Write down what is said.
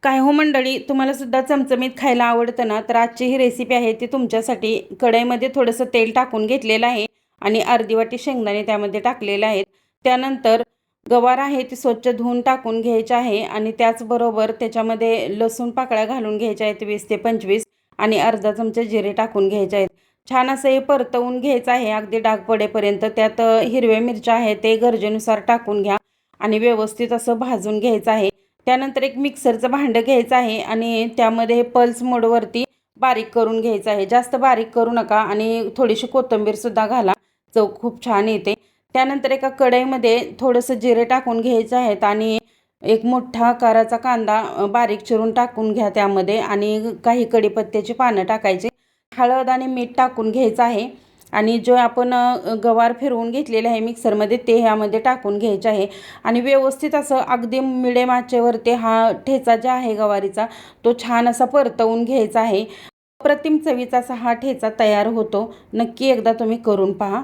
काय हो मंडळी, तुम्हाला सुद्धा चमचमीत खायला आवडतं ना, तर आजची ही रेसिपी आहे ती तुमच्यासाठी. कढईमध्ये थोडंसं तेल टाकून घेतलेलं आहे आणि अर्धी वाटी शेंगदाणे त्यामध्ये टाकलेले आहेत. त्यानंतर गवार आहे ती स्वच्छ धुवून टाकून घ्यायची आहे आणि त्याचबरोबर त्याच्यामध्ये लसूण पाकळ्या घालून घ्यायच्या आहेत 20 ते 25 आणि अर्धा चमचा जिरे टाकून घ्यायचे आहेत. छान असं हे परतवून घ्यायचं आहे अगदी डाग पडेपर्यंत. त्यात हिरव्या मिरच्या आहेत ते गरजेनुसार टाकून घ्या आणि व्यवस्थित असं भाजून घ्यायचं आहे. त्यानंतर एक मिक्सरचं भांडं घ्यायचं आहे आणि त्यामध्ये पल्स मोडवरती बारीक करून घ्यायचं आहे. जास्त बारीक करू नका आणि थोडीशी कोथिंबीरसुद्धा घाला, चव खूप छान येते. त्यानंतर एका कढईमध्ये थोडंसं जिरे टाकून घ्यायचं आहेत आणि एक मोठा आकाराचा कांदा बारीक चिरून टाकून घ्या त्यामध्ये आणि काही कढीपत्त्याची पानं टाकायची. हळद आणि मीठ टाकून घ्यायचं आहे आणि जो आपण गवार फिरवून घेतलेले आहे मिक्सरमध्ये ते ह्यामध्ये टाकून घ्यायचे आहे आणि व्यवस्थित असं अगदी मिडियम आचेवरती हा ठेचा जो आहे गवारीचा तो छान असा परतवून घ्यायचा आहे. अप्रतिम चवीचा असा हा ठेचा तयार होतो. नक्की एकदा तुम्ही करून पहा.